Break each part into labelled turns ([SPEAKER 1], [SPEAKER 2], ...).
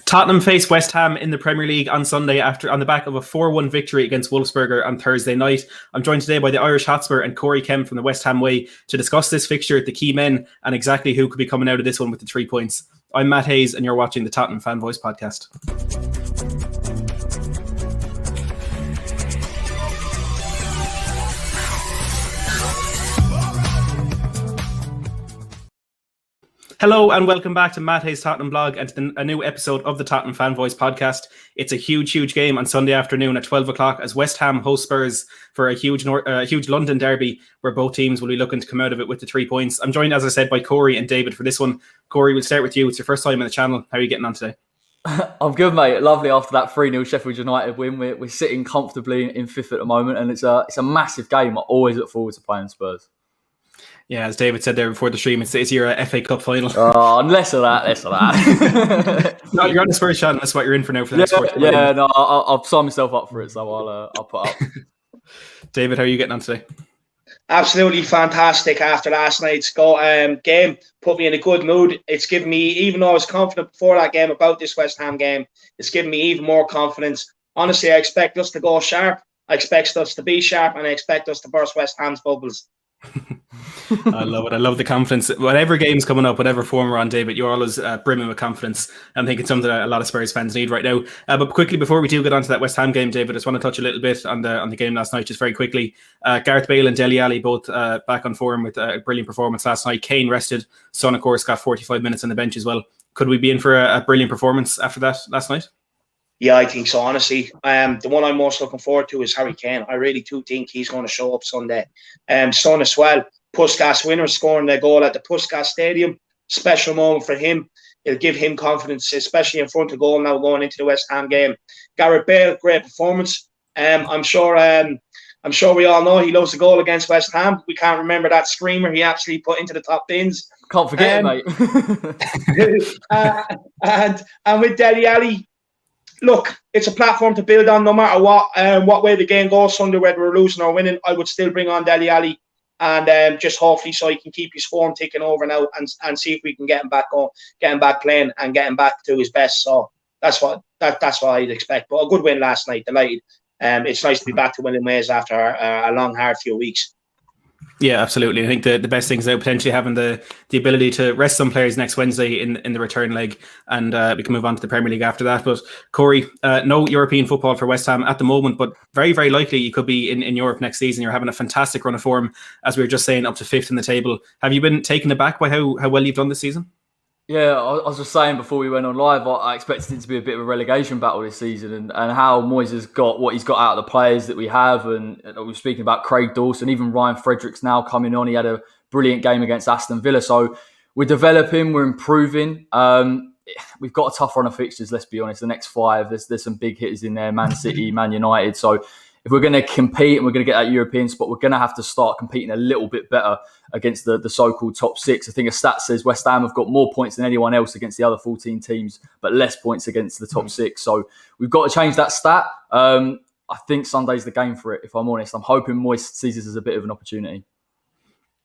[SPEAKER 1] Tottenham face West Ham in the Premier League on Sunday on the back of a 4-1 victory against Wolfsberger on Thursday night. I'm joined today by the Irish Hotspur and Corey Kemp from the West Ham Way to discuss this fixture, the key men, and exactly who could be coming out of this one with the 3 points. I'm Matt Hayes, and you're watching the Tottenham Fan Voice podcast. Hello and welcome back to Matt Hayes Tottenham blog and to a new episode of the Tottenham Fan Voice podcast. It's a huge game on Sunday afternoon at 12 o'clock as West Ham host Spurs for a huge London derby where both teams will be looking to come out of it with the 3 points. I'm joined, as I said, by Corey and David for this one. Corey, we'll start with you. It's your first time on the channel. How are you getting on today?
[SPEAKER 2] I'm good, mate. Lovely after that 3-0 Sheffield United win. We're sitting comfortably in fifth at the moment and it's a massive game. I always look forward to playing Spurs.
[SPEAKER 1] Yeah, as David said there before the stream, it's your FA Cup final.
[SPEAKER 2] Oh, less of that.
[SPEAKER 1] No, you're on the Spurs channel. That's what you're in for now for the next 40 minutes.
[SPEAKER 2] Yeah, no, I'll sign myself up for it, so I'll put up.
[SPEAKER 1] David, how are you getting on today?
[SPEAKER 3] Absolutely fantastic after last night's game. Put me in a good mood. It's given me, even though I was confident before that game about this West Ham game, it's given me even more confidence. Honestly, I expect us to go sharp. I expect us to be sharp, and I expect us to burst West Ham's bubbles.
[SPEAKER 1] I love it. I love the confidence. Whatever game's coming up, whatever form we're on, David, you're always brimming with confidence. I think it's something that a lot of Spurs fans need right now. But quickly, before we do get onto that West Ham game, David, I just want to touch a little bit on the game last night, just very quickly. Gareth Bale and Dele Alli both back on form with a brilliant performance last night. Kane rested. Son, of course, got 45 minutes on the bench as well. Could we be in for a brilliant performance after that last night?
[SPEAKER 3] Yeah, I think so, honestly. The one I'm most looking forward to is Harry Kane. I really do think he's going to show up Sunday. Son as well. Puskas winner scoring their goal at the Puskas Stadium. Special moment for him. It'll give him confidence, especially in front of goal now going into the West Ham game. Gareth Bale, great performance. I'm sure we all know he loves the goal against West Ham. We can't remember that screamer he actually put into the top bins.
[SPEAKER 2] Can't forget it,
[SPEAKER 3] mate. and with Dele Alli, look, it's a platform to build on no matter what way the game goes Sunday, whether we're losing or winning. I would still bring on Dele Alli and just hopefully so he can keep his form ticking over now and see if we can get him back playing and get him back to his best. So that's what I'd expect. But a good win last night, delighted. It's nice to be back to winning ways after a long, hard few weeks.
[SPEAKER 1] Yeah, absolutely. I think the best thing is now potentially having the ability to rest some players next Wednesday in the return leg, and we can move on to the Premier League after that. But Corey, no European football for West Ham at the moment, but very, very likely you could be in Europe next season. You're having a fantastic run of form, as we were just saying, up to fifth in the table. Have you been taken aback by how well you've done this season?
[SPEAKER 2] Yeah, I was just saying before we went on live, I expected it to be a bit of a relegation battle this season, and how Moyes has got what he's got out of the players that we have, and we were speaking about Craig Dawson, even Ryan Fredericks now coming on. He had a brilliant game against Aston Villa, so we're developing, we're improving. We've got a tough run of fixtures, let's be honest. The next five, there's some big hitters in there, Man City, Man United, so if we're going to compete and we're going to get that European spot, we're going to have to start competing a little bit better against the so-called top six. I think a stat says West Ham have got more points than anyone else against the other 14 teams, but less points against the top six. So we've got to change that stat. I think Sunday's the game for it, if I'm honest. I'm hoping Moyes sees this as a bit of an opportunity.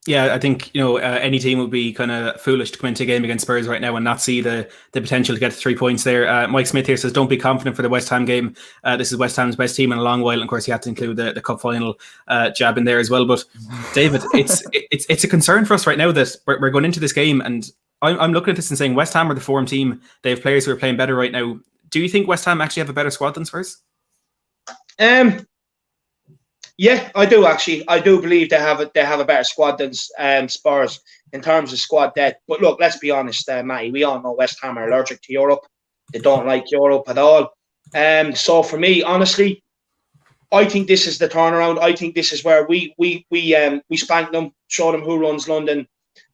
[SPEAKER 1] Yeah, I think any team would be kind of foolish to come into a game against Spurs right now and not see the potential to get 3 points there. Mike Smith here says, don't be confident for the West Ham game. This is West Ham's best team in a long while. And of course, you have to include the cup final jab in there as well. But David, it's a concern for us right now that we're going into this game, and I'm looking at this and saying West Ham are the form team. They have players who are playing better right now. Do you think West Ham actually have a better squad than Spurs?
[SPEAKER 3] Yeah, I do actually. I do believe they have a better squad than Spurs in terms of squad depth. But look, let's be honest, Matty. We all know West Ham are allergic to Europe. They don't like Europe at all. So for me, honestly, I think this is the turnaround. I think this is where we spank them, show them who runs London,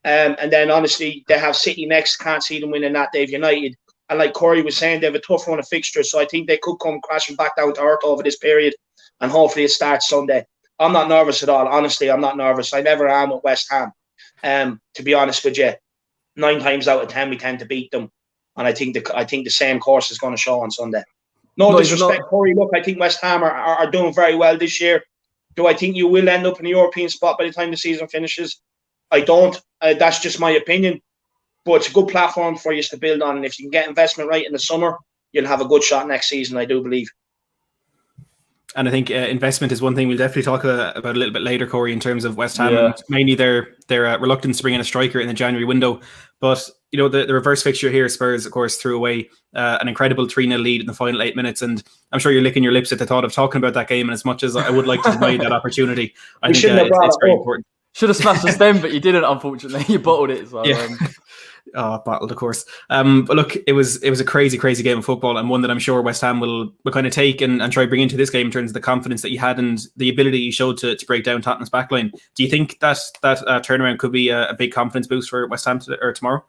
[SPEAKER 3] and then honestly, they have City next. Can't see them winning that. They've United, and like Corey was saying, they have a tough run of fixtures. So I think they could come crashing back down to earth over this period. And hopefully it starts Sunday. I'm not nervous at all. Honestly, I'm not nervous. I never am with West Ham. To be honest with you, 9 times out of 10 we tend to beat them, and I think the same course is going to show on Sunday. No disrespect, Corey. Look, I think West Ham are doing very well this year. Do I think you will end up in a European spot by the time the season finishes? I don't. That's just my opinion. but it's a good platform for you to build on. And if you can get investment right in the summer, you'll have a good shot next season, I do believe.
[SPEAKER 1] And I think investment is one thing we'll definitely talk about a little bit later, Corey, in terms of West Ham, and mainly their reluctance to bring in a striker in the January window. But the reverse fixture here, Spurs, of course, threw away an incredible 3-0 lead in the final 8 minutes, and I'm sure you're licking your lips at the thought of talking about that game. And as much as I would like to deny that opportunity, I think it's very important.
[SPEAKER 2] Should have smashed the stem, but you didn't. Unfortunately, you bottled it. So. Yeah.
[SPEAKER 1] Bottled, of course. But look, it was a crazy game of football, and one that I'm sure West Ham will kind of take and try to bring into this game in terms of the confidence that you had and the ability you showed to break down Tottenham's backline. Do you think that turnaround could be a big confidence boost for West Ham tomorrow?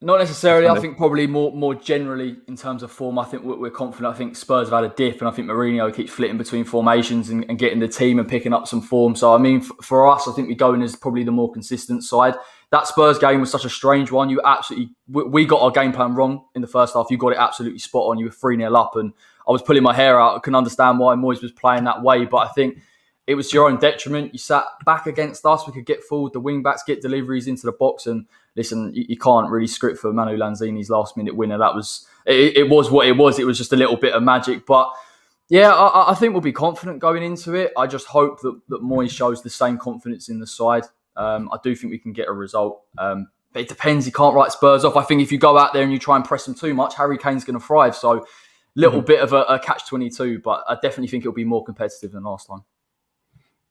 [SPEAKER 2] Not necessarily. I think probably more generally in terms of form. I think we're confident. I think Spurs have had a dip, and I think Mourinho keeps flitting between formations and getting the team and picking up some form. So I mean, for us, I think we go in as probably the more consistent side. That Spurs game was such a strange one. We got our game plan wrong in the first half. You got it absolutely spot on. You were 3-0 up, and I was pulling my hair out. I couldn't understand why Moyes was playing that way, but I think it was to your own detriment. You sat back against us. We could get forward. The wing backs get deliveries into the box, and listen, you can't really script for Manu Lanzini's last minute winner. That was it was what it was. It was just a little bit of magic, but yeah, I think we'll be confident going into it. I just hope that Moyes shows the same confidence in the side. I do think we can get a result. But it depends. You can't write Spurs off. I think if you go out there and you try and press them too much, Harry Kane's going to thrive. So little bit of a catch-22, but I definitely think it'll be more competitive than last time.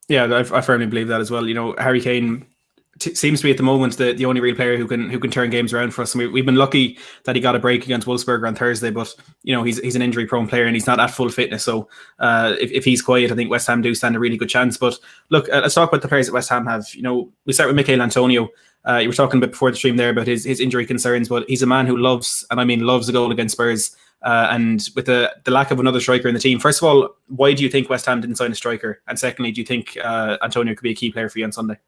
[SPEAKER 1] Yeah, I firmly believe that as well. Harry Kane seems to be at the moment the only real player who can turn games around for us. And we've been lucky that he got a break against Wolfsburg on Thursday, but he's an injury-prone player and he's not at full fitness. So if he's quiet, I think West Ham do stand a really good chance. But look, let's talk about the players that West Ham have. We start with Mikel Antonio. You were talking a bit before the stream there about his injury concerns, but he's a man who loves a goal against Spurs. And with the lack of another striker in the team, first of all, why do you think West Ham didn't sign a striker? And secondly, do you think Antonio could be a key player for you on Sunday?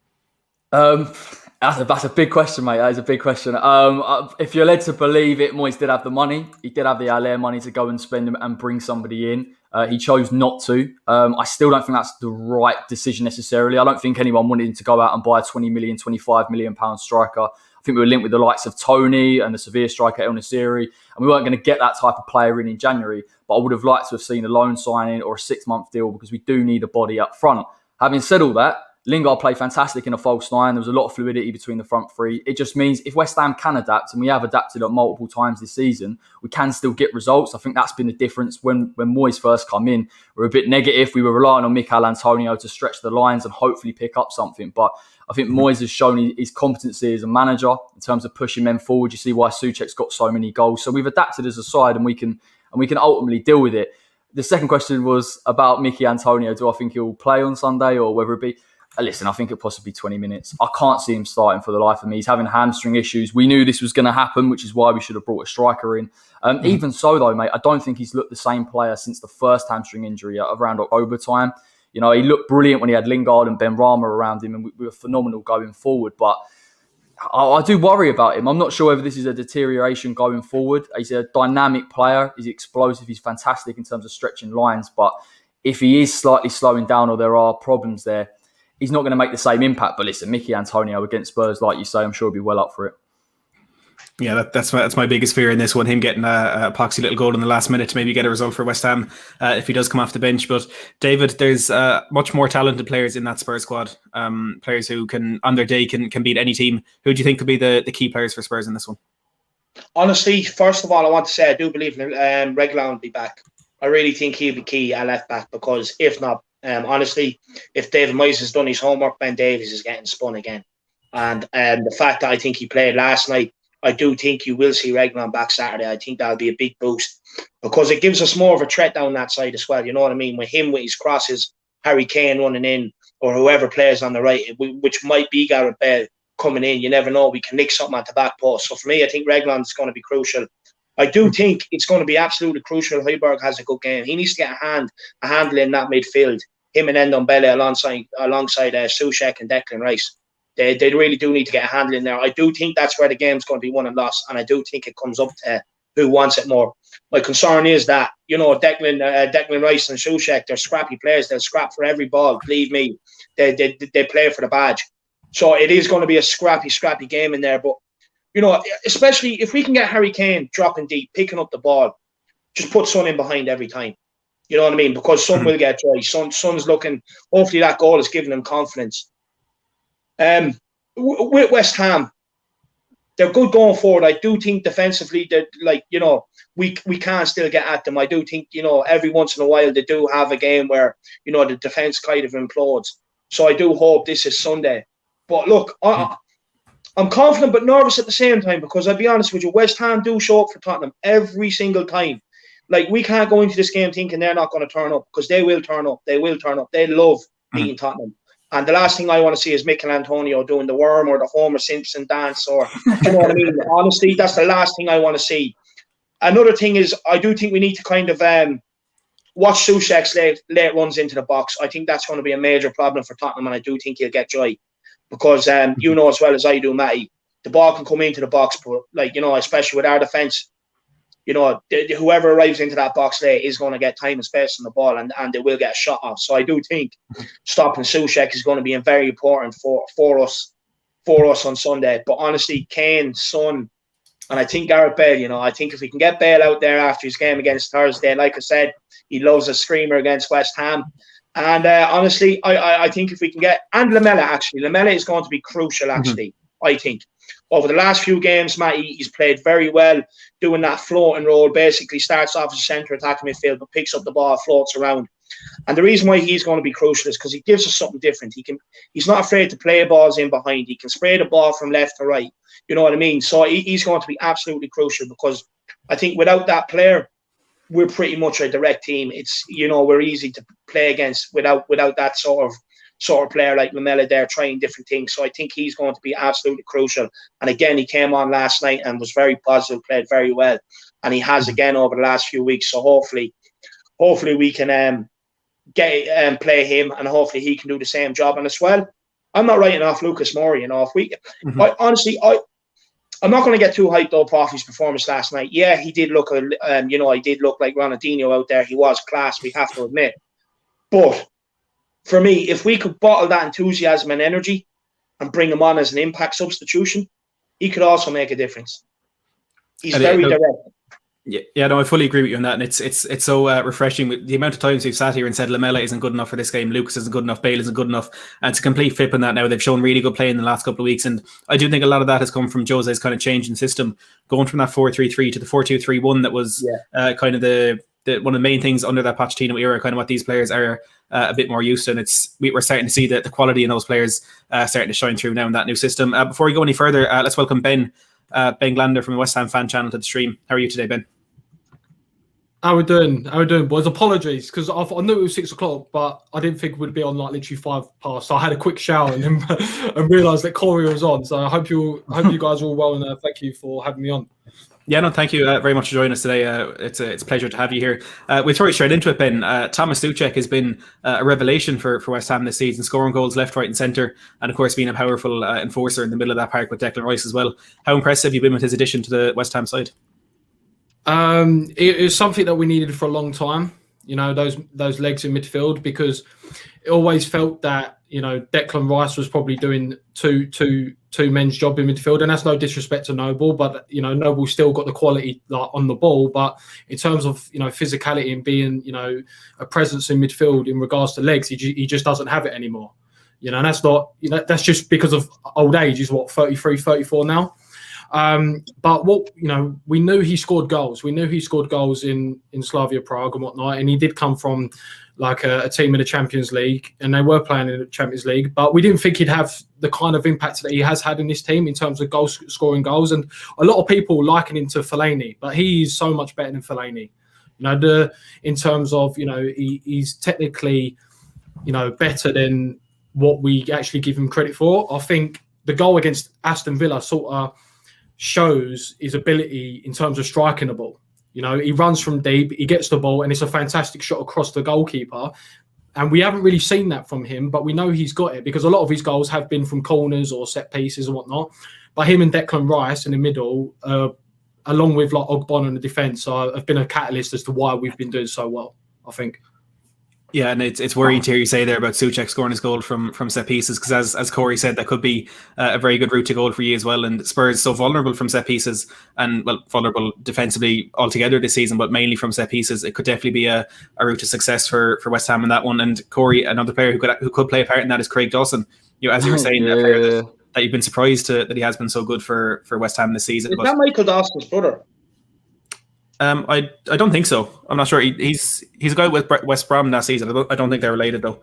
[SPEAKER 2] That's a big question, mate. That is a big question. If you're led to believe it, Moyes did have the money. He did have the Allaire money to go and spend and bring somebody in. He chose not to. I still don't think that's the right decision necessarily. I don't think anyone wanted him to go out and buy a 20 million, 25 million pound striker. I think we were linked with the likes of Tony and the Sevilla striker El Nassiri, and we weren't going to get that type of player in January. But I would have liked to have seen a loan signing or a 6-month deal because we do need a body up front. Having said all that, Lingard played fantastic in a false nine. There was a lot of fluidity between the front three. It just means if West Ham can adapt, and we have adapted at multiple times this season, we can still get results. I think that's been the difference. When Moyes first come in, we were a bit negative. We were relying on Mikel Antonio to stretch the lines and hopefully pick up something. But I think Moyes has shown his competency as a manager in terms of pushing men forward. You see why Soucek's got so many goals. So we've adapted as a side, and we can ultimately deal with it. The second question was about Mikel Antonio. Do I think he'll play on Sunday or whether it be... Listen, I think it'll possibly be 20 minutes. I can't see him starting for the life of me. He's having hamstring issues. We knew this was going to happen, which is why we should have brought a striker in. Even so, though, mate, I don't think he's looked the same player since the first hamstring injury around October time. He looked brilliant when he had Lingard and Ben Rama around him, and we were phenomenal going forward. But I do worry about him. I'm not sure whether this is a deterioration going forward. He's a dynamic player. He's explosive. He's fantastic in terms of stretching lines. But if he is slightly slowing down or there are problems there, he's not going to make the same impact. But listen, Mikel Antonio against Spurs, like you say, I'm sure he'll be well up for it.
[SPEAKER 1] Yeah, that's my biggest fear in this one, him getting a epoxy little goal in the last minute to maybe get a result for West Ham if he does come off the bench. But David, there's much more talented players in that Spurs squad, players who can, on their day, can beat any team. Who do you think could be the key players for Spurs in this one?
[SPEAKER 3] Honestly, first of all, I want to say I do believe Reguilón will be back. I really think he'll be key at left back, because if not, honestly, if David Moyes has done his homework, Ben Davies is getting spun again. And the fact that I think he played last night, I do think you will see Reguilón back Saturday. I think that'll be a big boost, because it gives us more of a threat down that side as well. You know what I mean? With him, with his crosses, Harry Kane running in, or whoever plays on the right, which might be Gareth Bale coming in. You never know. We can nick something at the back post. So for me, I think Reguilón is going to be crucial. I do think it's going to be absolutely crucial. Højbjerg has a good game. He needs to get a handle in that midfield. Him and Ndombele alongside Soucek and Declan Rice. They really do need to get a handle in there. I do think that's where the game's going to be won and lost, and I do think it comes up to who wants it more. My concern is that, Declan Rice and Soucek, they're scrappy players. They'll scrap for every ball. Believe me, they play for the badge. So it is going to be a scrappy game in there. But especially if we can get Harry Kane dropping deep, picking up the ball, just put Son in behind every time. You know what I mean? Because Son will get dry. Son's looking. Hopefully, that goal is giving him confidence. With West Ham, they're good going forward. I do think defensively that, we can still get at them. I do think, every once in a while they do have a game where, the defence kind of implodes. So I do hope this is Sunday. But look, I'm confident but nervous at the same time, because I'll be honest with you, West Ham do show up for Tottenham every single time. Like, we can't go into this game thinking they're not going to turn up, because they will turn up. They will turn up. They love beating Tottenham. And the last thing I want to see is Mikel Antonio doing the worm or the Homer Simpson dance, or, you know what I mean? Honestly, that's the last thing I want to see. Another thing is, I do think we need to kind of watch Soucek's late runs into the box. I think that's going to be a major problem for Tottenham, and I do think he'll get joy. Because you know as well as I do, Matty, the ball can come into the box, but, especially with our defence, whoever arrives into that box late is going to get time and space on the ball, and they will get a shot off. So I do think stopping Soucek is going to be very important for us on Sunday. But honestly, Kane, Son, and I think Gareth Bale, I think if we can get Bale out there after his game against Thursday, like I said, he loves a screamer against West Ham. And honestly, I think if we can get, and Lamela is going to be crucial, actually, I think. Over the last few games, Matty, he's played very well, doing that floating role. Basically starts off as a centre attacking midfield, but picks up the ball, floats around. And the reason why he's going to be crucial is because he gives us something different. He's not afraid to play balls in behind. He can spray the ball from left to right. You know what I mean? So he's going to be absolutely crucial, because I think without that player, we're pretty much a direct team. It's, we're easy to play against without that sort of player like Lamela there trying different things. So I think he's going to be absolutely crucial. And again, he came on last night and was very positive, played very well. And he has again over the last few weeks. So hopefully we can play him, and hopefully he can do the same job. And as well, I'm not writing off Lucas Moura. I'm not going to get too hyped up off his performance last night. Yeah, he did look, he did look like Ronaldinho out there. He was class, we have to admit. But for me, if we could bottle that enthusiasm and energy and bring him on as an impact substitution, he could also make a difference. He's very direct.
[SPEAKER 1] Yeah, no, I fully agree with you on that, and it's so refreshing with the amount of times we've sat here and said Lamela isn't good enough for this game, Lucas isn't good enough, Bale isn't good enough, and it's a complete flip on that now. They've shown really good play in the last couple of weeks, and I do think a lot of that has come from Jose's kind of change in system, going from that 4-3-3 to the 4-2-3-1. That was kind of the one of the main things under that Pochettino era, kind of what these players are a bit more used to, and we're starting to see the quality in those players starting to shine through now in that new system. Before we go any further, let's welcome Ben Glander from the West Ham fan channel to the stream. How are you today, Ben?
[SPEAKER 4] How we doing, boys? Apologies, because I knew it was 6 o'clock, but I didn't think we'd be on like literally 5 past. So I had a quick shower and realised that Corey was on. So I hope you guys are all well, and thank you for having me on.
[SPEAKER 1] Yeah, no, thank you very much for joining us today. It's a pleasure to have you here. We'll throw it straight into it, Ben. Thomas Soucek has been a revelation for West Ham this season, scoring goals left, right and centre, and of course being a powerful enforcer in the middle of that park with Declan Rice as well. How impressed have you been with his addition to the West Ham side?
[SPEAKER 4] It was something that we needed for a long time, those legs in midfield, because it always felt that, Declan Rice was probably doing two men's job in midfield, and that's no disrespect to Noble, but Noble still got the quality on the ball, but in terms of physicality and being a presence in midfield in regards to legs, he just doesn't have it anymore. And that's not that's just because of old age. He's 33, 34 now. But what we knew he scored goals. We knew he scored goals in Slavia Prague and whatnot, and he did come from like a team in the Champions League, and they were playing in the Champions League. But we didn't think he'd have the kind of impact that he has had in this team in terms of scoring goals. And a lot of people liken him to Fellaini, but he's so much better than Fellaini. In terms of he's technically better than what we actually give him credit for. I think the goal against Aston Villa sort of shows his ability in terms of striking the ball. He runs from deep, he gets the ball, and it's a fantastic shot across the goalkeeper. And we haven't really seen that from him, but we know he's got it because a lot of his goals have been from corners or set pieces and whatnot. But him and Declan Rice in the middle, along with like Ogbon in the defence, have been a catalyst as to why we've been doing so well, I think.
[SPEAKER 1] Yeah, and it's worrying to hear you say there about Soucek scoring his goal from set pieces, because as Corey said, that could be a very good route to goal for you as well. And Spurs so vulnerable from set pieces, and vulnerable defensively altogether this season, but mainly from set pieces. It could definitely be a route to success for West Ham in that one. And Corey, another player who could play a part in that is Craig Dawson. As you were saying, a player that you've been surprised that he has been so good for West Ham this season.
[SPEAKER 3] Is that Michael Dawson's brother?
[SPEAKER 1] I don't think so. I'm not sure. He's a guy with West Brom last season. I don't think they're related though.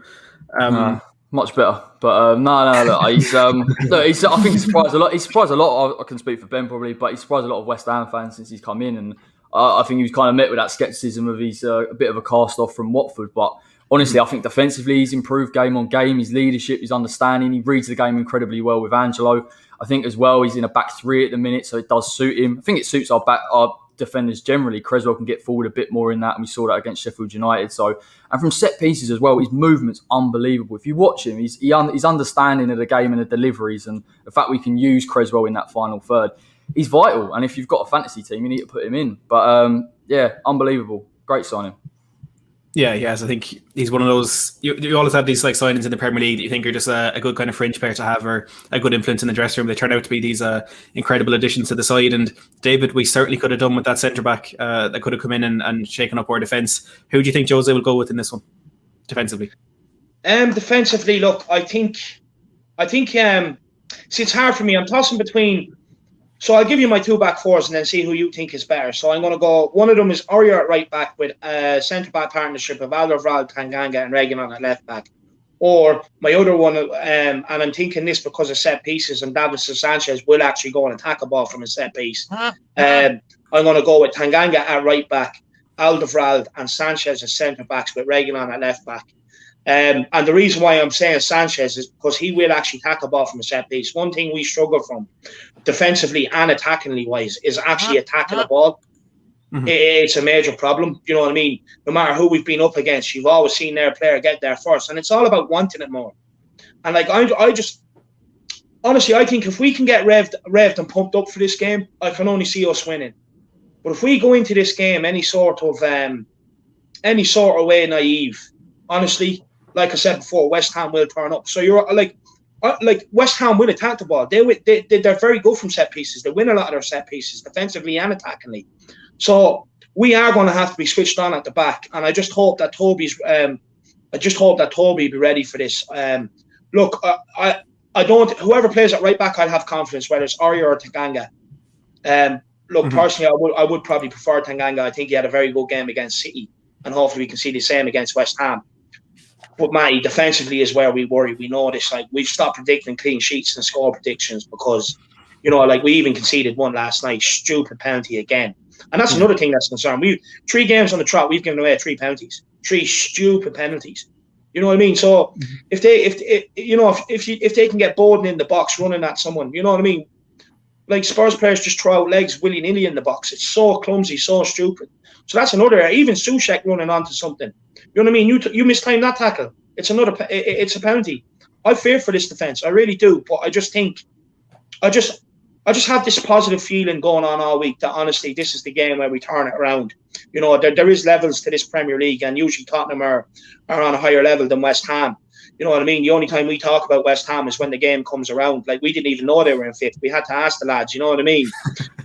[SPEAKER 2] Much better, but no. Look, he's I think he surprised a lot. He surprised a lot. I can speak for Ben probably, but he surprised a lot of West Ham fans since he's come in, and I think he was kind of met with that scepticism of he's a bit of a cast off from Watford. But honestly, I think defensively he's improved game on game. His leadership, his understanding, he reads the game incredibly well with Angelo. I think as well he's in a back three at the minute, so it does suit him. I think it suits our defenders generally. Creswell can get forward a bit more in that, and we saw that against Sheffield United. So, and from set pieces as well, his movement's unbelievable. If you watch him, his understanding of the game and the deliveries, and the fact we can use Creswell in that final third, he's vital. And if you've got a fantasy team, you need to put him in. But unbelievable, great signing.
[SPEAKER 1] Yeah, yes, I think he's one of those. You always have these like signings in the Premier League that you think are just a good kind of fringe player to have, or a good influence in the dressing room. They turn out to be these incredible additions to the side. And David, we certainly could have done with that centre back that could have come in and shaken up our defence. Who do you think Jose will go with in this one, defensively?
[SPEAKER 3] Defensively, look, I think. See, it's hard for me. I'm tossing between. So I'll give you my two back fours and then see who you think is better. So I'm going to go. One of them is Aurier at right back with a centre back partnership of Alderweireld, Tanganga, and Reguilon at left back. Or my other one, and I'm thinking this because of set pieces, and Davinson Sanchez will actually go and attack a ball from a set piece. I'm going to go with Tanganga at right back, Alderweireld and Sanchez as centre backs with Reguilon at left back. And the reason why I'm saying Sanchez is because he will actually tackle a ball from a set piece. One thing we struggle from, defensively and attackingly wise, is actually attacking the ball. Mm-hmm. It's a major problem. You know what I mean? No matter who we've been up against, you've always seen their player get there first, and it's all about wanting it more. And like I just honestly, I think if we can get revved and pumped up for this game, I can only see us winning. But if we go into this game any sort of way naive, honestly. Like I said before, West Ham will turn up. So you're like West Ham will attack the ball. They're very good from set pieces. They win a lot of their set pieces, defensively and attackingly. So we are going to have to be switched on at the back. And I just hope that Toby be ready for this. Look, I don't. Whoever plays at right back, I'll have confidence. Whether it's Aurier or Tanganga. Personally, I would probably prefer Tanganga. I think he had a very good game against City, and hopefully we can see the same against West Ham. But Matty, defensively is where we worry. We know this. Like, we've stopped predicting clean sheets and score predictions because, like we even conceded one last night. Stupid penalty again, and that's another thing that's a concern. We 3 games on the trot, we've given away 3 penalties, 3 stupid penalties. You know what I mean? So if they can get Bowden in the box running at someone, you know what I mean? Like, Spurs players just throw out legs willy-nilly in the box. It's so clumsy, so stupid. So that's another. Even Soucek running onto something. You know what I mean? You mistime that tackle. It's a penalty. I fear for this defence. I really do. But I just think, I just have this positive feeling going on all week that honestly, this is the game where we turn it around. There is levels to this Premier League, and usually Tottenham are on a higher level than West Ham. You know what I mean? The only time we talk about West Ham is when the game comes around. Like, we didn't even know they were in 5th. We had to ask the lads. You know what I mean?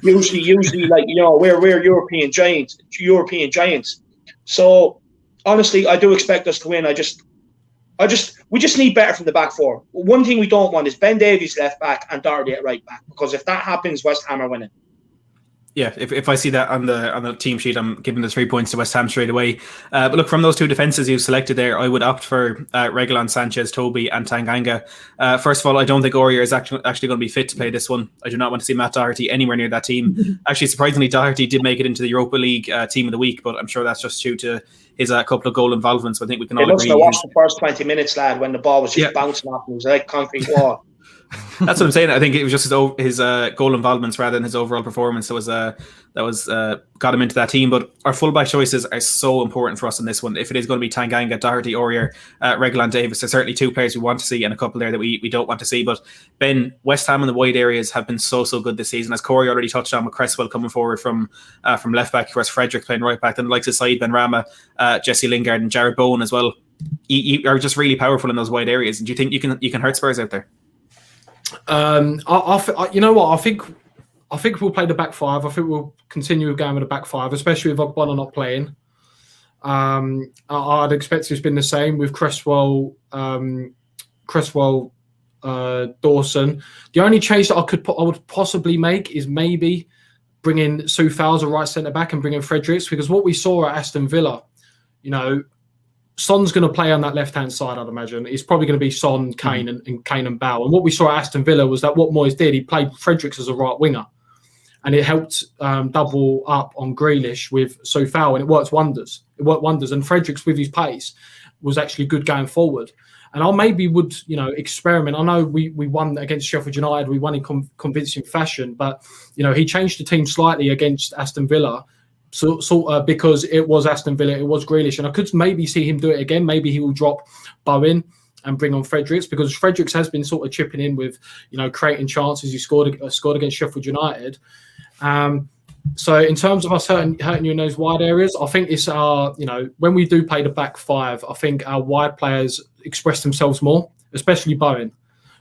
[SPEAKER 3] usually, like, we're European giants. So honestly, I do expect us to win. We just need better from the back four. One thing we don't want is Ben Davies left back and Doherty at right back, because if that happens, West Ham are winning.
[SPEAKER 1] Yeah, if I see that on the team sheet, I'm giving the 3 points to West Ham straight away. But look, from those 2 defences you've selected there, I would opt for Reguilon, Sanchez, Toby and Tanganga. First of all, I don't think Aurier is actually going to be fit to play this one. I do not want to see Matt Doherty anywhere near that team. Actually, surprisingly, Doherty did make it into the Europa League Team of the Week, but I'm sure that's just due to his couple of goal involvements. So I think we can all agree.
[SPEAKER 3] It looks like the first 20 minutes, lad, when the ball was just bouncing off him. It was like concrete wall.
[SPEAKER 1] That's what I'm saying. I think it was just his goal involvements rather than his overall performance that got him into that team. But our fullback choices are so important for us in this one. If it is going to be Tanganga, Doherty, Aurier, Reguilon, Davis, there's certainly 2 players we want to see and a couple there that we don't want to see. But Ben, West Ham in the wide areas have been so good this season, as Corey already touched on, with Cresswell coming forward from left back, whereas Frederick playing right back, then the likes of Said Benrahma, Jesse Lingard and Jared Bowen as well. you are just really powerful in those wide areas. Do you think you can hurt Spurs out there?
[SPEAKER 4] You know what? I think we'll play the back five. I think we'll continue going with the back five, especially with Ogbonna not playing. I'd expect it's been the same with Cresswell, Dawson. The only change that I would possibly make is maybe bringing Soucek as a right centre back and bringing Fredericks, because what we saw at Aston Villa, you know, Son's going to play on that left hand side. I'd imagine it's probably going to be Son, Kane, and Kane and Bow. And what we saw at Aston Villa was that what Moyes did, he played Fredericks as a right winger, and it helped double up on Grealish with Soucek, and it worked wonders. And Fredericks, with his pace, was actually good going forward. And I maybe would, you know, experiment. I know we won against Sheffield United. We won in convincing fashion. But, you know, he changed the team slightly against Aston Villa, sort of because it was Aston Villa, it was Grealish. And I could maybe see him do it again. Maybe he will drop Bowen and bring on Fredericks, because Fredericks has been sort of chipping in with, you know, creating chances. He scored against Sheffield United. So in terms of us hurting you in those wide areas, I think it's our, you know, when we do play the back five, I think our wide players express themselves more, especially Bowen.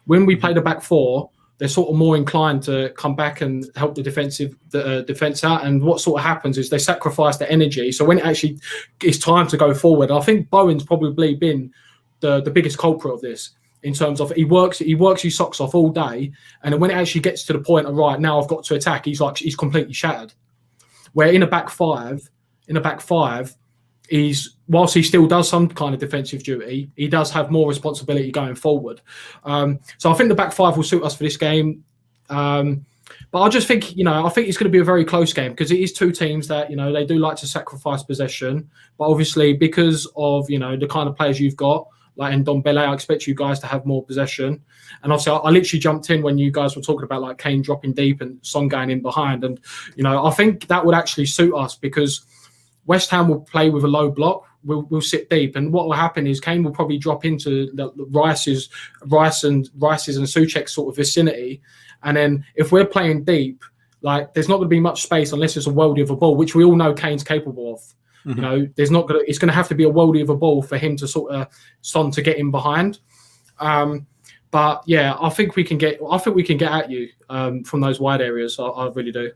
[SPEAKER 4] When we play the back four, they're sort of more inclined to come back and help the defense out. And what sort of happens is they sacrifice their energy. So when it actually is time to go forward, I think Bowen's probably been the biggest culprit of this. In terms of he works his socks off all day, and then when it actually gets to the point of right now I've got to attack, he's completely shattered. Where in a back five, whilst he still does some kind of defensive duty, he does have more responsibility going forward. So I think the back five will suit us for this game. But I just think, you know, I think it's going to be a very close game, because it is two teams that, you know, they do like to sacrifice possession, but obviously because of, you know, the kind of players you've got, like Ndombele, I expect you guys to have more possession. And obviously, I literally jumped in when you guys were talking about like Kane dropping deep and Son going in behind. And, you know, I think that would actually suit us, because West Ham will play with a low block. We'll sit deep. And what will happen is Kane will probably drop into the Rice's and Soucek sort of vicinity. And then if we're playing deep, like there's not going to be much space unless it's a worldie of a ball, which we all know Kane's capable of. You know, it's going to have to be a worldie of a ball for him to sort of Son to get in behind. But yeah, I think we can get at you from those wide areas. I really do.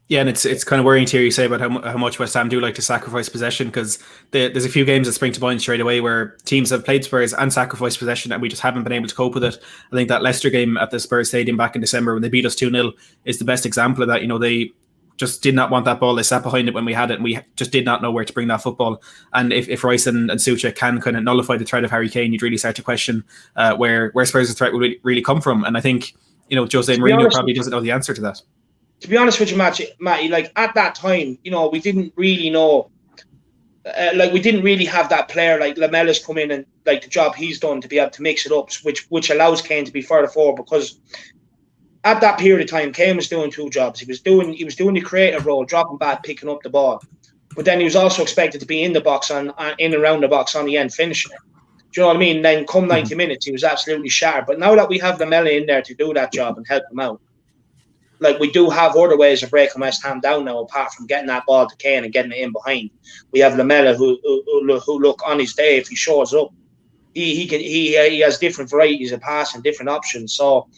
[SPEAKER 1] Yeah, and it's kind of worrying to hear you say about how much West Ham do like to sacrifice possession, because there's a few games that spring to mind straight away where teams have played Spurs and sacrificed possession, and we just haven't been able to cope with it. I think that Leicester game at the Spurs Stadium back in December when they beat us 2-0 is the best example of that. You know, they just did not want that ball. They sat behind it when we had it, and we just did not know where to bring that football. And if Rice and Soucek can kind of nullify the threat of Harry Kane, you'd really start to question where Spurs' threat would really come from. And I think, you know, Jose Mourinho probably doesn't know the answer to that.
[SPEAKER 3] To be honest with you, Matty, like at that time, you know, we didn't really know, we didn't really have that player like Lamella's come in and like the job he's done to be able to mix it up, which allows Kane to be further forward, because at that period of time, Kane was doing two jobs. He was doing the creative role, dropping back, picking up the ball, but then he was also expected to be in the box in and around the box on the end, finishing it. Do you know what I mean? Then come 90 minutes, he was absolutely shattered. But now that we have Lamella in there to do that job and help him out, like we do have other ways of breaking West Ham down now, apart from getting that ball to Kane and getting it in behind. We have Lamella who look on his day, if he shows up, he has different varieties of passing, different options. So.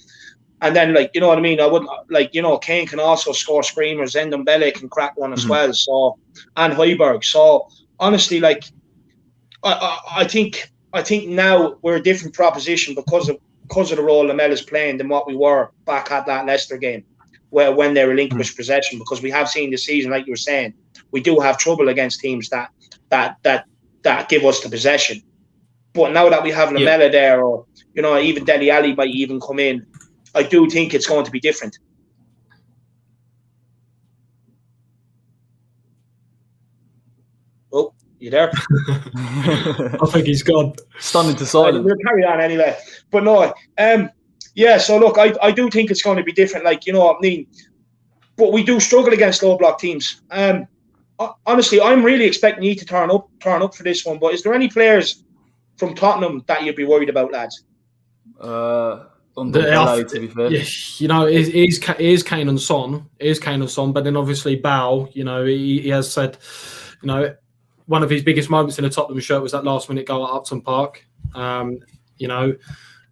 [SPEAKER 3] And then, like, you know what I mean? I wouldn't, like, you know, Kane can also score screamers. Ndombele can crack one as well. So, and Højbjerg. So, honestly, like, I think now we're a different proposition because of the role Lamella's playing than what we were back at that Leicester game, when they relinquished possession. Because we have seen this season, like you were saying, we do have trouble against teams that give us the possession. But now that we have Lamella there, or, you know, even Dele Alli might even come in, I do think it's going to be different. Oh, you there?
[SPEAKER 4] I think he's gone.
[SPEAKER 2] Stunned into silence.
[SPEAKER 3] We'll carry on anyway. But no, yeah, so look, I do think it's going to be different, like, you know what I mean? But we do struggle against low block teams. Honestly, I'm really expecting you to turn up for this one, but is there any players from Tottenham that you'd be worried about, lads?
[SPEAKER 2] To be fair.
[SPEAKER 4] Yeah, you know, it is Kane and Son. It is Kane and Son, but then obviously Bow, you know, he has said, you know, one of his biggest moments in a Tottenham shirt was that last-minute goal at Upton Park. You know,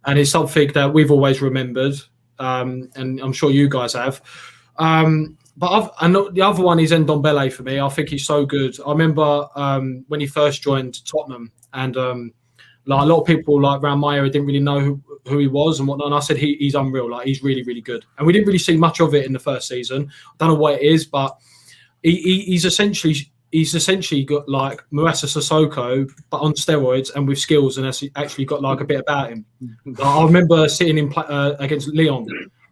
[SPEAKER 4] and it's something that we've always remembered, and I'm sure you guys have. But the other one is Ndombele for me. I think he's so good. I remember when he first joined Tottenham, and like a lot of people like around my area didn't really know who he was and whatnot. And I said he's unreal. Like, he's really, really good. And we didn't really see much of it in the first season. I don't know what it is, but he's essentially got like Murasa Sissoko, but on steroids and with skills, and actually got like a bit about him. I remember sitting in against Lyon,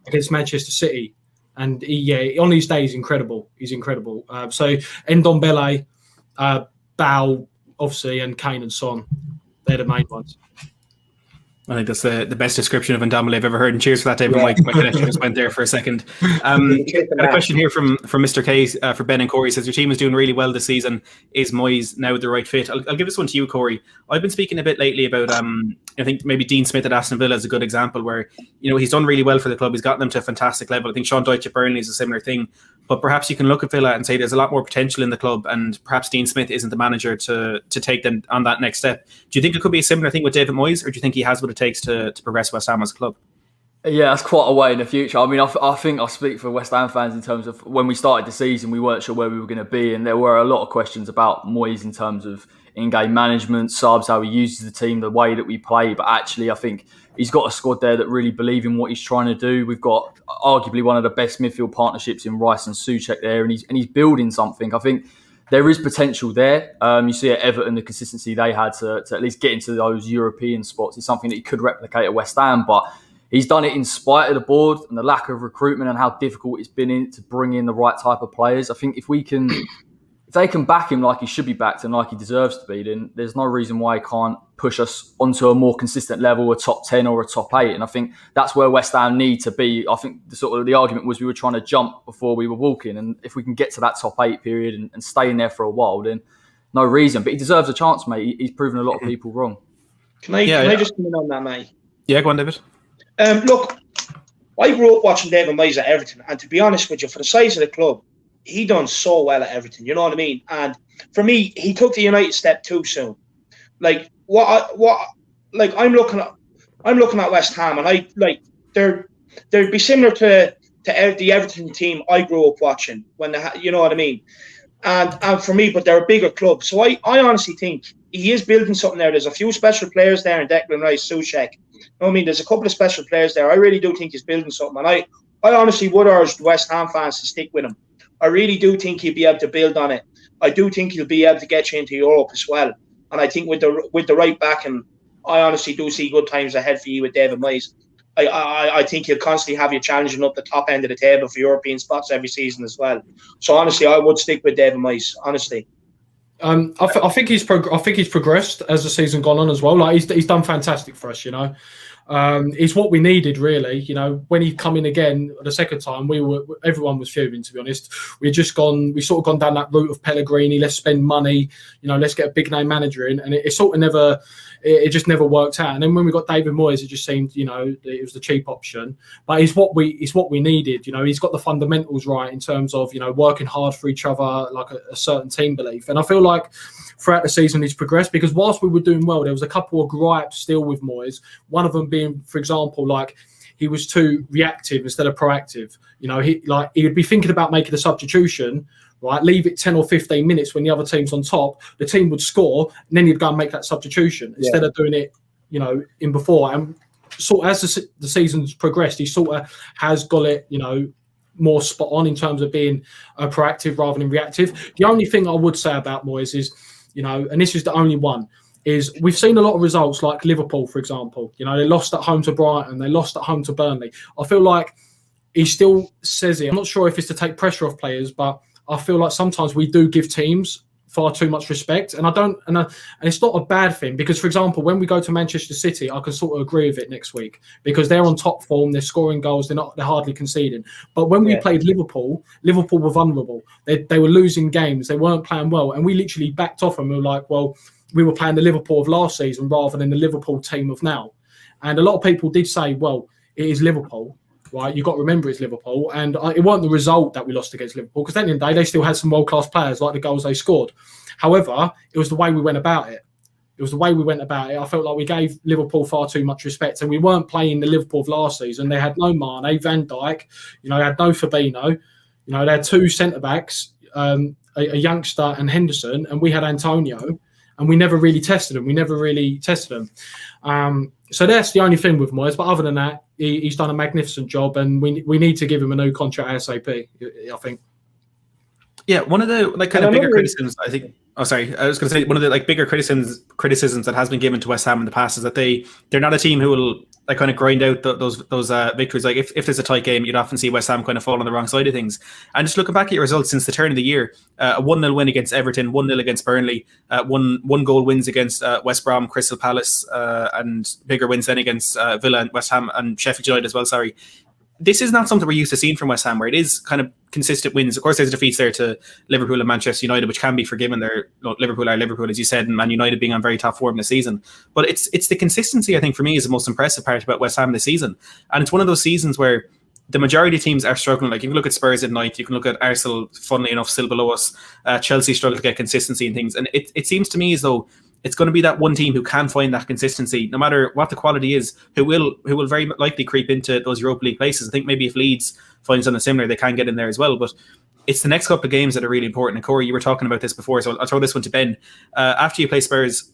[SPEAKER 4] against Manchester City, and on these days, incredible. He's incredible. So Ndombele, Bow, obviously, and Kane and Son, they're the main ones.
[SPEAKER 1] I think that's the best description of Ndombele I've ever heard. And cheers for that, David. My connection just went there for a second. Got a question here from Mr. K for Ben and Corey. Says, your team is doing really well this season. Is Moyes now the right fit? I'll give this one to you, Corey. I've been speaking a bit lately about, I think maybe Dean Smith at Aston Villa is a good example where, you know, he's done really well for the club. He's gotten them to a fantastic level. I think Sean Dyche at Burnley is a similar thing. But perhaps you can look at Villa and say there's a lot more potential in the club, and perhaps Dean Smith isn't the manager to take them on that next step. Do you think it could be a similar thing with David Moyes, or do you think he has what it takes to progress West Ham as a club?
[SPEAKER 2] Yeah, that's quite a way in the future. I mean, I think I speak for West Ham fans in terms of when we started the season, we weren't sure where we were going to be, and there were a lot of questions about Moyes in terms of in-game management, subs, how he uses the team, the way that we play. But actually, I think he's got a squad there that really believe in what he's trying to do. We've got arguably one of the best midfield partnerships in Rice and Soucek there, and he's building something. I think there is potential there. You see at Everton, the consistency they had to at least get into those European spots is something that he could replicate at West Ham, but he's done it in spite of the board and the lack of recruitment and how difficult it's been to bring in the right type of players. I think if they can back him like he should be backed and like he deserves to be, then there's no reason why he can't push us onto a more consistent level, a top 10 or a top 8. And I think that's where West Ham need to be. I think the argument was we were trying to jump before we were walking. And if we can get to that top 8 period and stay in there for a while, then no reason. But he deserves a chance, mate. He's proven a lot of people wrong.
[SPEAKER 3] Can I just come in on that, mate?
[SPEAKER 1] Yeah, go on, David.
[SPEAKER 3] Look, I grew up watching David Moyes at Everton. And to be honest with you, for the size of the club, he done so well at Everton, you know what I mean? And for me, he took the United step too soon. Like I'm looking at West Ham, and they'd be similar to the Everton team I grew up watching you know what I mean? And for me, but they're a bigger club. So I honestly think he is building something there. There's a few special players there in Declan Rice, Soucek. You know what I mean? There's a couple of special players there. I really do think he's building something, and I honestly would urge West Ham fans to stick with him. I really do think he'll be able to build on it. I do think he'll be able to get you into Europe as well. And I think with the right backing, I honestly do see good times ahead for you with David Moyes. I think he'll constantly have you challenging up the top end of the table for European spots every season as well. So honestly, I would stick with David Moyes. Honestly,
[SPEAKER 4] I think he's progressed as the season gone on as well. Like he's done fantastic for us, you know. It's what we needed, really. You know, when he come in again the second time, everyone was fuming, to be honest. We sort of gone down that route of Pellegrini. Let's spend money, you know. Let's get a big name manager in, and it just never worked out. And then when we got David Moyes, it just seemed, you know, it was the cheap option. But it's what we needed. You know, he's got the fundamentals right in terms of, you know, working hard for each other, like a certain team belief. And I feel like throughout the season he's progressed, because whilst we were doing well, there was a couple of gripes still with Moyes. One of them being, for example, like he was too reactive instead of proactive. You know, he would be thinking about making a substitution, right? Leave it 10 or 15 minutes when the other team's on top. The team would score, and then he'd go and make that substitution instead of doing it, you know, in before. And sort of as the season's progressed, he sort of has got it, you know, more spot on in terms of being proactive rather than reactive. The only thing I would say about Moyes is, you know, and this is the only one, is we've seen a lot of results like Liverpool, for example. You know, they lost at home to Brighton, they lost at home to Burnley. I feel like he still says it. I'm not sure if it's to take pressure off players, but I feel like sometimes we do give teams far too much respect, and and it's not a bad thing, because, for example, when we go to Manchester City, I can sort of agree with it next week because they're on top form, they're scoring goals, they're hardly conceding. But when we played Liverpool were vulnerable. They were losing games, they weren't playing well, and we literally backed off and we were like, well, we were playing the Liverpool of last season rather than the Liverpool team of now. And a lot of people did say, well, it is Liverpool. right? You've got to remember it's Liverpool, and it wasn't the result that we lost against Liverpool, because at the end of the day, they still had some world-class players, like the goals they scored. However, it was the way we went about it. I felt like we gave Liverpool far too much respect, and we weren't playing the Liverpool of last season. They had no Mane, Van Dijk, they had no Fabinho, they had two centre-backs, a youngster and Henderson, and we had Antonio, and we never really tested them. So that's the only thing with Moyes. But other than that, he's done a magnificent job, and we need to give him a new contract ASAP, I think.
[SPEAKER 1] Yeah, one of the bigger criticisms, I think. Oh, sorry. I was going to say one of the bigger criticisms that has been given to West Ham in the past is that they're not a team who will kind of grind out those victories. Like if there's a tight game, you'd often see West Ham kind of fall on the wrong side of things. And just looking back at your results since the turn of the year, a 1-0 win against Everton, 1-0 against Burnley, one goal wins against West Brom, Crystal Palace, and bigger wins then against Villa and West Ham and Sheffield United as well. Sorry. This is not something we're used to seeing from West Ham, where it is kind of consistent wins. Of course, there's defeats there to Liverpool and Manchester United, which can be forgiven. Liverpool are Liverpool, as you said, and Man United being on very top form this season. But it's the consistency, I think, for me, is the most impressive part about West Ham this season. And it's one of those seasons where the majority of teams are struggling. Like, you can look at Spurs at ninth, you can look at Arsenal, funnily enough, still below us. Chelsea struggle to get consistency and things. And it seems to me as though it's going to be that one team who can find that consistency, no matter what the quality is, who will very likely creep into those Europa League places. I think maybe if Leeds find something similar, they can get in there as well. But it's the next couple of games that are really important. And Corey, you were talking about this before, so I'll throw this one to Ben. After you play Spurs,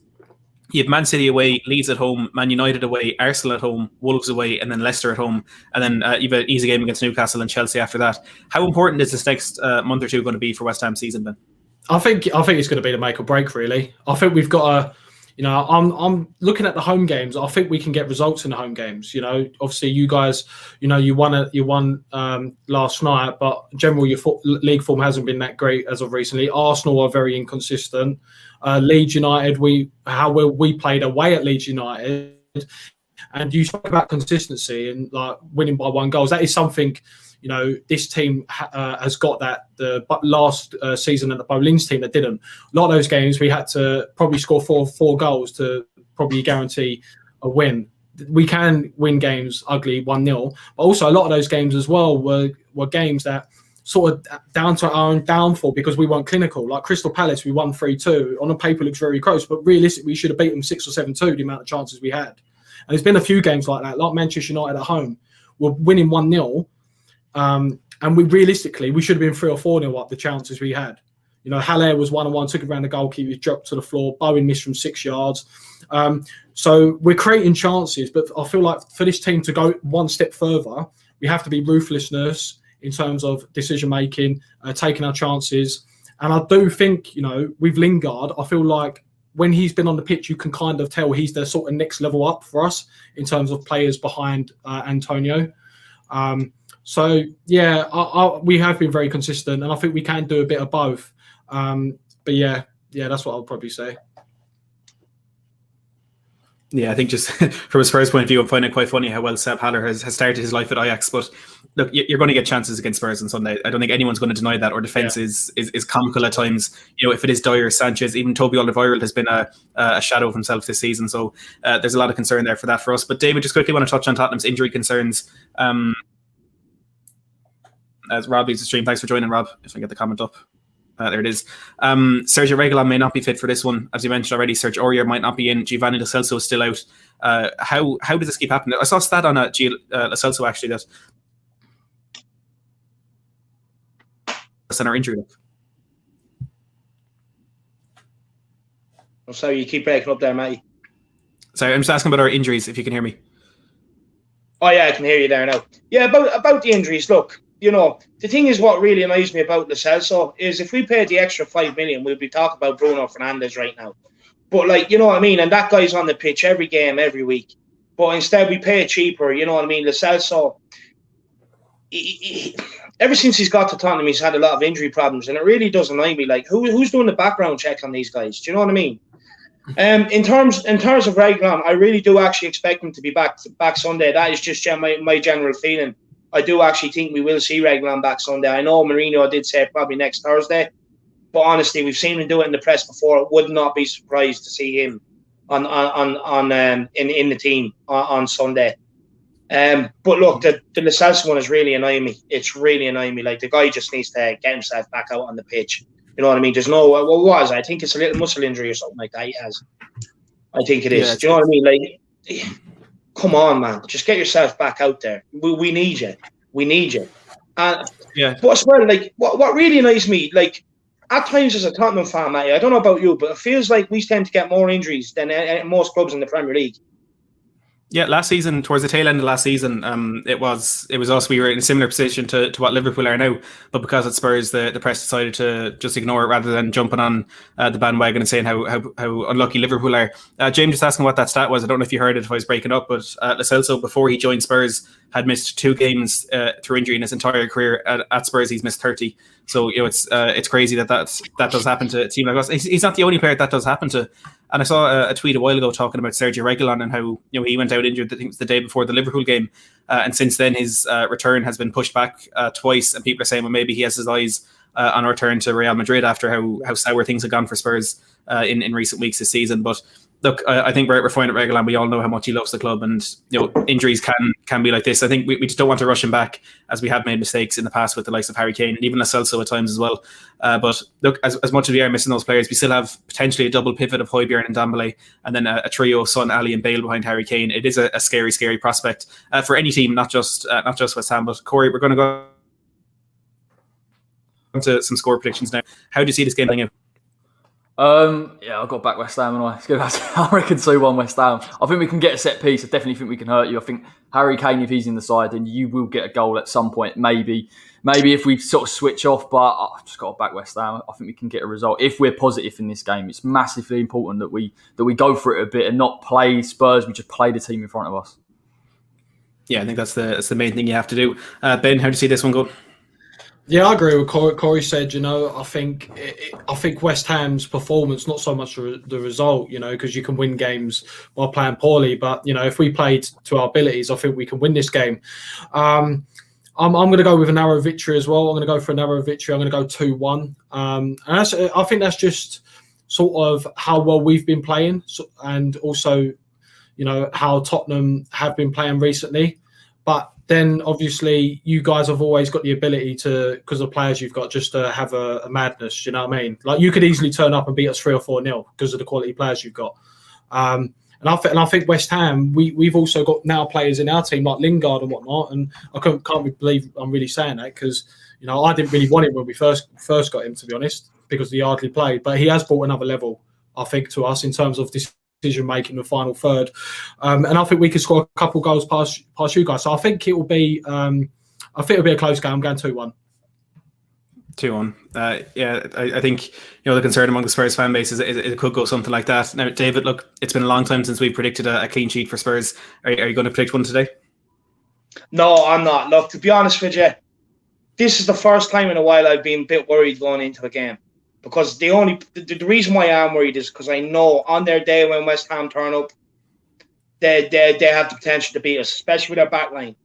[SPEAKER 1] you have Man City away, Leeds at home, Man United away, Arsenal at home, Wolves away, and then Leicester at home. And then you have an easy game against Newcastle and Chelsea after that. How important is this next month or two going to be for West Ham season, Ben?
[SPEAKER 4] I think it's going to be the make or break, really. I think we've got to, I'm looking at the home games. I think we can get results in the home games. Obviously you guys, you won last night, but in general your league form hasn't been that great as of recently. Arsenal are very inconsistent. Leeds United, we played away at Leeds United, and you talk about consistency and like winning by one goal. That is something. This team has got that the last season at the Bolins team that didn't. A lot of those games we had to probably score four goals to probably guarantee a win. We can win games ugly 1-0, but also a lot of those games as well were games that sort of down to our own downfall because we weren't clinical. Like Crystal Palace, we won 3-2. On the paper, it looks very close, but realistically, we should have beaten them 6 or 7-2. The amount of chances we had, and there's been a few games like that, like Manchester United at home, we're winning 1-0. And we should have been 3 or 4-0 up the chances we had. Haller was 1-on-1, took it around the goalkeeper, dropped to the floor. Bowen missed from 6 yards. So we're creating chances, but I feel like for this team to go one step further, we have to be ruthlessness in terms of decision making, taking our chances. And I do think, with Lingard, I feel like when he's been on the pitch, you can kind of tell he's the sort of next level up for us in terms of players behind Antonio. So yeah, we have been very consistent, and I think we can do a bit of both. But yeah, that's what I'll probably say.
[SPEAKER 1] Yeah, I think just from a Spurs point of view, I'm finding it quite funny how well Sepp Haller has started his life at Ajax. But look, you're going to get chances against Spurs on Sunday. I don't think anyone's going to deny that. Our defence is comical at times. If it is Dyer, Sanchez, even Toby Alderweireld has been a shadow of himself this season. So there's a lot of concern there for us. But David, just quickly want to touch on Tottenham's injury concerns. As Rob leads the stream, thanks for joining, Rob. If I get the comment up. There it is. Sergio Reguilon may not be fit for this one. As you mentioned already, Serge Aurier might not be in. Giovanni Lo Celso is still out. How does this keep happening? I saw a stat on Lo Celso actually that that's in our injury list.
[SPEAKER 3] I'm sorry, you keep breaking up there, Matty.
[SPEAKER 1] Sorry, I'm just asking about our injuries, if you can hear me.
[SPEAKER 3] Oh yeah, I can hear you there now. Yeah, about the injuries, look, the thing is, what really annoys me about Lo Celso is if we paid the extra 5 million, we'd be talking about Bruno Fernandes right now. But you know what I mean? And that guy's on the pitch every game, every week. But instead we pay cheaper, you know what I mean? Lo Celso, ever since he's got to Tottenham, he's had a lot of injury problems, and it really does annoy me. Like, who's doing the background check on these guys? Do you know what I mean? In terms of Reguilon, I really do actually expect him to be back Sunday. That is just my general feeling. I do actually think we will see Reguilon back Sunday. I know Mourinho did say probably next Thursday, but honestly, we've seen him do it in the press before. Would not be surprised to see him in the team on Sunday. But look, the Lo Celso one is really annoying me. It's really annoying me. Like, the guy just needs to get himself back out on the pitch. You know what I mean? There's no, what was I think it's a little muscle injury or something like that he has. I think it is.
[SPEAKER 1] Yeah,
[SPEAKER 3] do you know what I mean? Like, come on, man. Just get yourself back out there. We need you. We need you. But as well, like, what really annoys me, like, at times as a Tottenham fan, Matty, I don't know about you, but it feels like we tend to get more injuries than most clubs in the Premier League.
[SPEAKER 1] Yeah, last season, towards the tail end of last season, it was us. We were in a similar position to what Liverpool are now, but because at Spurs, the press decided to just ignore it rather than jumping on the bandwagon and saying how unlucky Liverpool are. James just asking what that stat was. I don't know if you heard it if I was breaking up, but Lo Celso, before he joined Spurs, had missed 2 games through injury in his entire career. At Spurs, he's missed 30. So it's crazy that does happen to a team like us. He's not the only player that does happen to. And I saw a tweet a while ago talking about Sergio Reguilon and how he went out injured. I think it was the day before the Liverpool game, and since then his return has been pushed back twice. And people are saying, well, maybe he has his eyes on a return to Real Madrid after how sour things have gone for Spurs in recent weeks this season. But look, I think we're fine at Reguilon. We all know how much he loves the club, and injuries can be like this. I think we just don't want to rush him back, as we have made mistakes in the past with the likes of Harry Kane and even Lo Celso at times as well. But look, as much as we are missing those players, we still have potentially a double pivot of Højbjerg and Dembele, and then a trio of Son, Ali, and Bale behind Harry Kane. It is a scary prospect for any team, not just West Ham. But Corey, we're going to go into some score predictions now. How do you see this game playing out?
[SPEAKER 2] I've got back West Ham, and I reckon 2-1 West Ham. I think we can get a set piece. I definitely think we can hurt you. I think Harry Kane, if he's in the side, then you will get a goal at some point. Maybe if we sort of switch off, but I've just got to back West Ham. I think we can get a result if we're positive in this game. It's massively important that we go for it a bit and not play Spurs. We just play the team in front of us.
[SPEAKER 1] Yeah, I think that's the main thing you have to do. Ben, how do you see this one go?
[SPEAKER 4] Yeah, I agree with Corey. Corey said, I think West Ham's performance, not so much the result, because you can win games by playing poorly. But, if we played to our abilities, I think we can win this game. I'm going to go with a narrow victory as well. I'm going to go for a narrow victory. I'm going to go 2-1. And I think that's just sort of how well we've been playing, and also, how Tottenham have been playing recently. But then obviously you guys have always got the ability to, because of the players you've got, just to have a madness. You know what I mean? Like, you could easily turn up and beat us 3 or 4-0 because of the quality players you've got. And I think West Ham, we've also got now players in our team like Lingard and whatnot. And I can't believe I'm really saying that, because I didn't really want him when we first got him, to be honest, because he hardly played. But he has brought another level, I think, to us in terms of decision making the final third, and I think we could score a couple goals past you guys. So I think it will be a close game. I'm going 2-1.
[SPEAKER 1] 2-1. I think the concern among the Spurs fan base is it could go something like that. Now, David, look, it's been a long time since we predicted a clean sheet for Spurs. Are you going to predict one today?
[SPEAKER 3] No, I'm not. Look, to be honest with you, this is the first time in a while I've been a bit worried going into a game. Because the reason why I'm worried is because I know on their day when West Ham turn up, they have the potential to beat us, especially with their back line.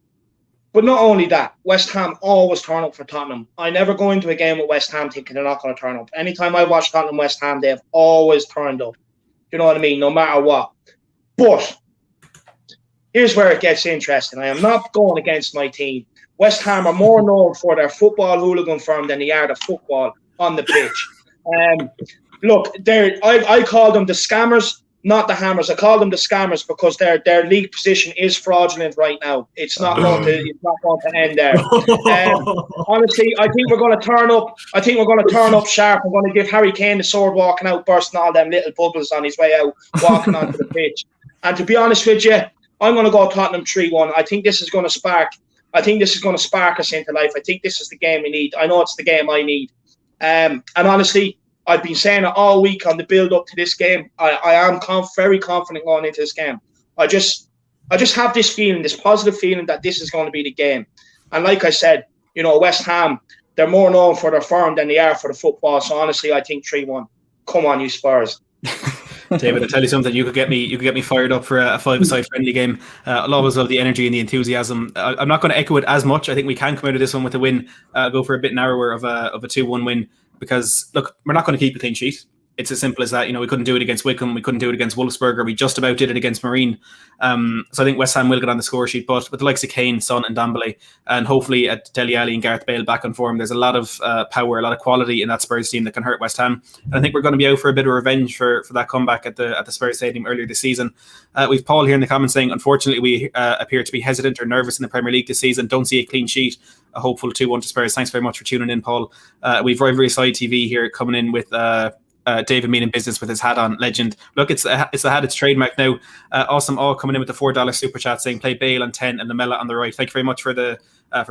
[SPEAKER 3] But not only that, West Ham always turn up for Tottenham. I never go into a game with West Ham thinking they're not going to turn up. Anytime I watch Tottenham West Ham, they have always turned up. You know what I mean? No matter what. But here's where it gets interesting. I am not going against my team. West Ham are more known for their football hooligan firm than they are the football on the pitch. Look, I call them the scammers, not the hammers. I call them the scammers because their league position is fraudulent right now. It's not going to end there. Honestly, I think we're going to turn up. I think we're going to turn up sharp. I'm going to give Harry Kane the sword walking out, bursting all them little bubbles on his way out, walking onto the pitch. And to be honest with you, I'm going to go Tottenham 3-1. I think this is going to spark. I think this is going to spark us into life. I think this is the game we need. I know it's the game I need. And honestly, I've been saying it all week on the build up to this game. I am very confident going into this game. I just have this feeling, this positive feeling that this is going to be the game. And like I said, West Ham, they're more known for their firm than they are for the football. So honestly, I think 3-1. Come on, you Spurs.
[SPEAKER 1] David, I tell you something. You could get me fired up for a 5-a-side friendly game. I'll always love the energy and the enthusiasm. I'm not going to echo it as much. I think we can come out of this one with a win. Go for a bit narrower of a 2-1 win, because look, we're not going to keep a clean sheet. it's as simple as that. We couldn't do it against Wickham, we couldn't do it against Wolfsburg, or we just about did it against Marine. So I think West Ham will get on the score sheet, but with the likes of Kane, Son and Dembele, and hopefully Dele Alli and Gareth Bale back on form, there's a lot of power, a lot of quality in that Spurs team that can hurt West Ham. And I think we're going to be out for a bit of revenge for that comeback at the Spurs Stadium earlier this season. We've Paul here in the comments saying, unfortunately, we appear to be hesitant or nervous in the Premier League this season. Don't see a clean sheet. A hopeful 2-1 to Spurs. Thanks very much for tuning in, Paul. We've Rivalry Side TV here coming in with David Mean in business with his hat on. Legend. Look, it's the hat, it's trademark now. Awesome. All coming in with the $4 super chat saying play Bale on 10 and Lamella on the right. Thank you very much for the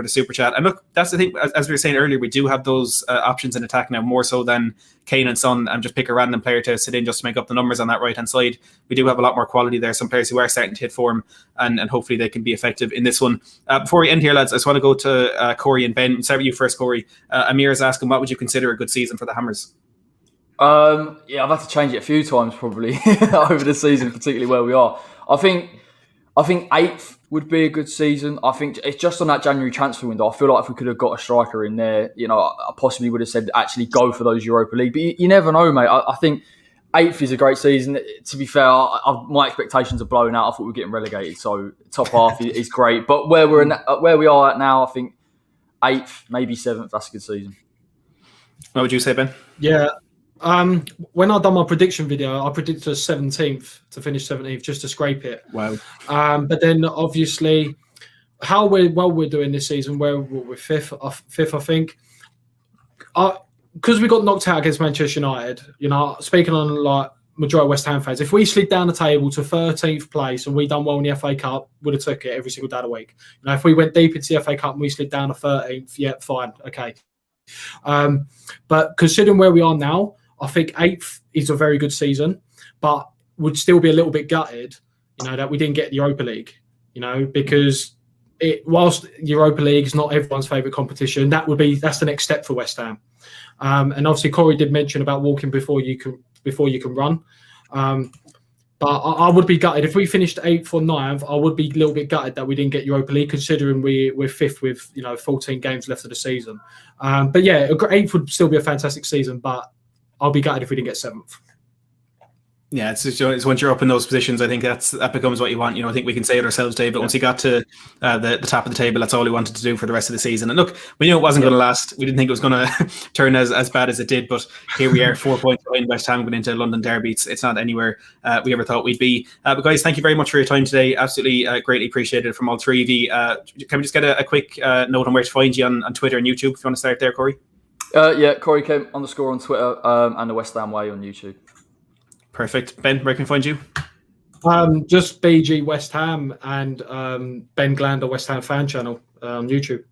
[SPEAKER 1] super chat. And look, that's the thing, as we were saying earlier, we do have those options in attack now, more so than Kane and Son, and just pick a random player to sit in just to make up the numbers on that right hand side. We do have a lot more quality there, some players who are starting to hit form, and hopefully they can be effective in this one. Before we end here, lads, I just want to go to Corey and Ben. Start with you first, Corey. Amir is asking, what would you consider a good season for the Hammers?
[SPEAKER 2] Yeah, I've had to change it a few times probably over the season, particularly where we are. I think 8th would be a good season. I think it's just on that January transfer window. I feel like if we could have got a striker in there, I possibly would have said actually go for those Europa League. But you never know, mate. I think 8th is a great season. To be fair, my expectations are blown out. I thought we were getting relegated, so top half is great. But where we are at now, I think 8th, maybe 7th. That's a good season.
[SPEAKER 1] What would you say, Ben?
[SPEAKER 4] Yeah. When I done my prediction video, I predicted 17th to finish 17th, just to scrape it.
[SPEAKER 1] Wow.
[SPEAKER 4] But then obviously, how we're doing this season, where we're fifth, I think. Because we got knocked out against Manchester United, speaking on like majority of West Ham fans, if we slid down the table to 13th place and we done well in the FA Cup, would have took it every single day of the week. If we went deep into the FA Cup and we slid down to 13th, yeah, fine, okay. But considering where we are now, I think 8th is a very good season, but would still be a little bit gutted, that we didn't get the Europa League, because whilst Europa League is not everyone's favourite competition, that's the next step for West Ham. And obviously Corey did mention about walking before you can run. But I would be gutted if we finished 8th or 9th. I would be a little bit gutted that we didn't get Europa League, considering we're 5th with 14 games left of the season. But yeah, 8th would still be a fantastic season, but I'll be gutted if we didn't get 7th.
[SPEAKER 1] Yeah, it's once you're up in those positions, I think that becomes what you want. I think we can say it ourselves, Dave, but once you got to the top of the table, that's all we wanted to do for the rest of the season. And look, we knew it wasn't going to last. We didn't think it was going to turn as bad as it did, but here we are, 4 points behind West Ham going into London Derby. It's not anywhere we ever thought we'd be. But guys, thank you very much for your time today. Absolutely greatly appreciated from all three of you. Can we just get a quick note on where to find you on Twitter and YouTube, if you want to start there, Corey?
[SPEAKER 2] Yeah, Corey Kemp __ on Twitter, and the West Ham Way on YouTube.
[SPEAKER 1] Perfect. Ben, where can we find you?
[SPEAKER 4] Just BG West Ham and Ben Glander West Ham fan channel on YouTube.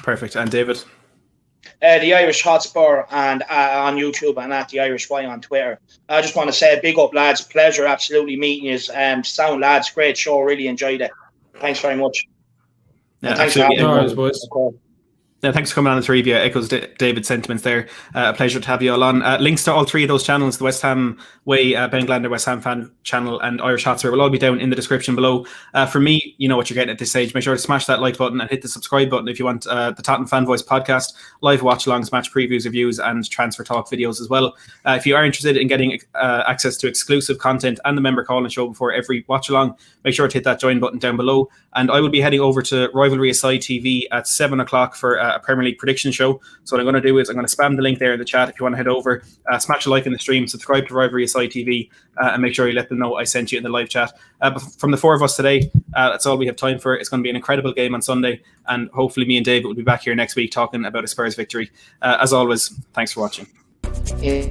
[SPEAKER 1] Perfect. And David?
[SPEAKER 3] The Irish Hotspur and on YouTube, and at the Irish Way on Twitter. I just want to say big up, lads. Pleasure absolutely meeting you. Sound lads, great show. Really enjoyed it. Thanks very much.
[SPEAKER 1] Yeah,
[SPEAKER 3] thanks
[SPEAKER 1] absolutely.
[SPEAKER 3] for having me.
[SPEAKER 4] Boys.
[SPEAKER 1] Yeah, thanks for coming on, the three of you. Echoes David's sentiments there. A pleasure to have you all on. Links to all three of those channels, the West Ham Way, Ben Glander West Ham fan channel, and Irish Hotspur, will all be down in the description below. For me, you know what you're getting at this stage. Make sure to smash that like button and hit the subscribe button if you want the Tottenham Fan Voice podcast, live watch-alongs, match previews, reviews, and transfer talk videos as well. If you are interested in getting access to exclusive content and the member call-in show before every watch-along, make sure to hit that join button down below. And I will be heading over to Rivalry Aside TV at 7 o'clock for a Premier League prediction show. So what I'm going to do is I'm going to spam the link there in the chat if you want to head over, smash a like in the stream, subscribe to Rivalry Aside TV, and make sure you let them know I sent you in the live chat. But from the four of us today, that's all we have time for. It's going to be an incredible game on Sunday, and hopefully me and David will be back here next week talking about a Spurs victory. As always, thanks for watching.
[SPEAKER 3] Yeah.